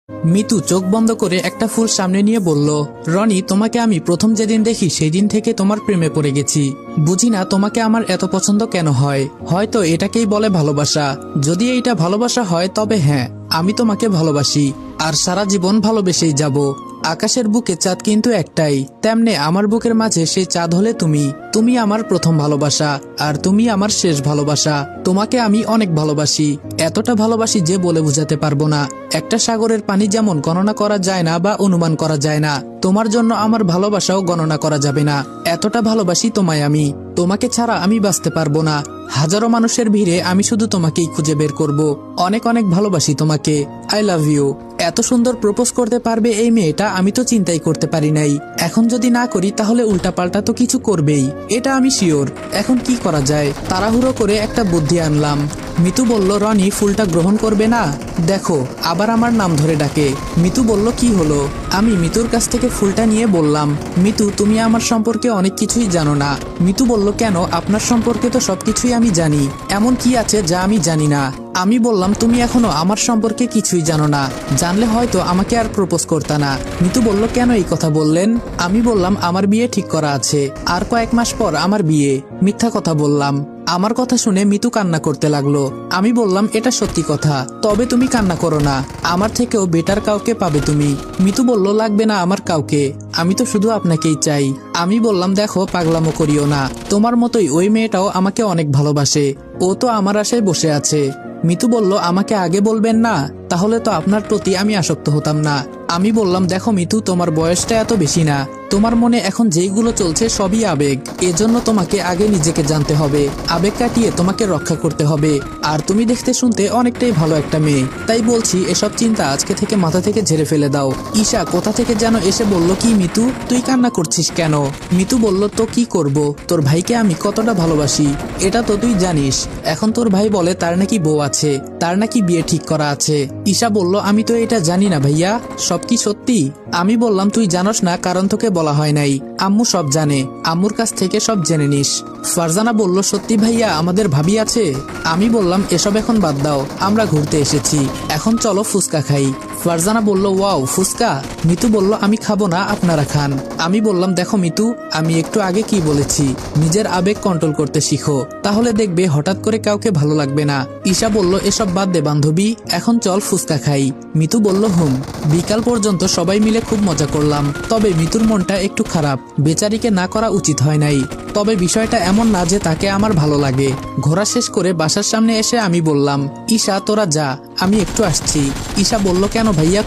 মিতু চোখ বন্ধ করে একটা ফুল সামনে নিয়ে বলল, রনি, তোমাকে আমি প্রথম যেদিন দেখি সেই দিন থেকে তোমার প্রেমে পড়ে গেছি। বুঝি না তোমাকে আমার এত পছন্দ কেন হয়। হয়তো এটাকেই বলে ভালোবাসা। যদি এইটা ভালোবাসা হয় তবে হ্যাঁ, আমি তোমাকে ভালোবাসি আর সারা জীবন ভালোবেসেই যাব। আকাশের বুকে চাঁদ কিন্তু একটাই, তেমনে আমার বুকের মাঝে সেই চাঁদ হলে তুমি। তুমি আমার প্রথম ভালোবাসা আর তুমি আমার শেষ ভালোবাসা। তোমাকে আমি অনেক ভালোবাসি, এতটা ভালোবাসি যে বলে বোঝাতে পারবো না। একটা সাগরের পানি যেমন গণনা করা যায় না বা অনুমান করা যায় না, তোমার জন্য আমার ভালোবাসাও গণনা করা যাবে না। এতটা ভালোবাসি তোমায় আমি। তোমাকে ছাড়া আমি বাঁচতে পারবো না। হাজারো মানুষের ভিড়ে আমি শুধু তোমাকেই খুঁজে বের করব। অনেক অনেক ভালোবাসি তোমাকে। I love you. এত সুন্দর প্রপোজ করতে পারবে এই মেয়েটা আমি তো চিন্তাই করতে পারি নাই। এখন যদি না করি তাহলে উল্টাপাল্টা তো কিছু করবেই, এটা আমি শিওর। এখন কি করা যায়? তাড়াহুড়ো করে একটা বুদ্ধি আনলাম। মিতু বলল, রনি, ফুলটা গ্রহণ করবে না? দেখো, আবার আমার নাম ধরে ডাকে। মিতু বলল, কি হলো? আমি মিতুর কাছ থেকে ফুলটা নিয়ে বললাম, মিতু, তুমি আমার সম্পর্কে অনেক কিছুই জানো না। মিতু বলল, কেন? আপনার সম্পর্কে তো সবকিছুই আমি জানি। এমন কি আছে যা আমি জানি না? আমি বললাম, তুমি এখনো আমার সম্পর্কে কিছুই জানো না। জানলে হয়তো আমাকে আর প্রপোজ করতা না। মিতু বলল, কেন এই কথা বললেন? আমি বললাম, আমার বিয়ে ঠিক করা আছে, আর কয়েক মাস পর আমার বিয়ে। মিথ্যা কথা বললাম। আমার কথা শুনে মিতু কান্না করতে লাগলো। আমি বললাম, এটা সত্যি কথা, তবে তুমি কান্না করো না, আমার থেকেও বেটার কাউকে পাবে তুমি। মিতু বলল, লাগবে না আমার কাউকে, আমি তো শুধু আপনাকেই চাই। আমি বললাম, দেখো, পাগলামো করিও না। তোমার মতোই ওই মেয়েটাও আমাকে অনেক ভালোবাসে, ও তো আমার আশায় বসে আছে। মিতু বলল, আমাকে আগে বলবেন না, তাহলে তো আপনার প্রতি আমি আসক্ত হতাম না। আমি বললাম, দেখো মিতু, তোমার বয়সটা এত বেশি না, তোমার মনে এখন যেইগুলো চলছে সবই আবেগ। এজন্য তোমাকে আগে নিজেকে জানতে হবে, আবেগ কাটিয়ে তোমাকে রক্ষা করতে হবে। আর তুমি দেখতে শুনতে অনেকটাই ভালো একটা মেয়ে, তাই বলছি এসব চিন্তা আজকে থেকে মাথা থেকে ঝেড়ে ফেলে দাও। ঈশা কোথা থেকে যেন এসে বলল, কি মিতু, তুই কান্না করছিস কেন? মিতু বলল, তো কি করব, তোর ভাইকে আমি কতটা ভালোবাসি এটা তো তুই জানিস। এখন তোর ভাই বলে তার নাকি বউ আছে, তার নাকি বিয়ে ঠিক করা আছে। ঈশা বলল, আমি তো এটা জানি না ভাইয়া, সব কি সত্যি? আমি বললাম, তুই জানোস না কারণ তোকে বলা হয় নাই, আম্মু সব জানে, আম্মুর কাছ থেকে সব জেনে নিস। ফারজানা বলল, সত্যি ভাইয়া, আমাদের ভাবি আছে? আমি বললাম, এসব এখন বাদ দাও, আমরা ঘুরতে এসেছি, এখন চলো ফুচকা খাই। ফারজানা বলল, ওয়াও, ফুচকা? মিতু বলল, আমি খাবো না, আপনারা খান। আমি বললাম, দেখো মিতু, আমি একটু আগে কি বলেছি, নিজের আবেগ কন্ট্রোল করতে শিখো, তাহলে দেখবে হঠাৎ করে কাউকে ভালো লাগবে না। ঈশা বলল, এসব বাদ দে বান্ধবী, এখন চল ফুচকা খাই। মিতু বলল, হুম। বিকাল পর্যন্ত সবাই মিলে খুব মজা করলাম, তবে মিতুর মনটা একটু খারাপ। বেচারিকে না করা উচিত হয় নাই, তবে বিষয়টা এমন না যে তাকে আমার ভালো লাগে। ঘোরা শেষ করে বাসার সামনে এসে আমি বললাম, ঈশা, তোরা যা, আমি একটু আসছি। ঈশা বলল, কেন ভাইয়া?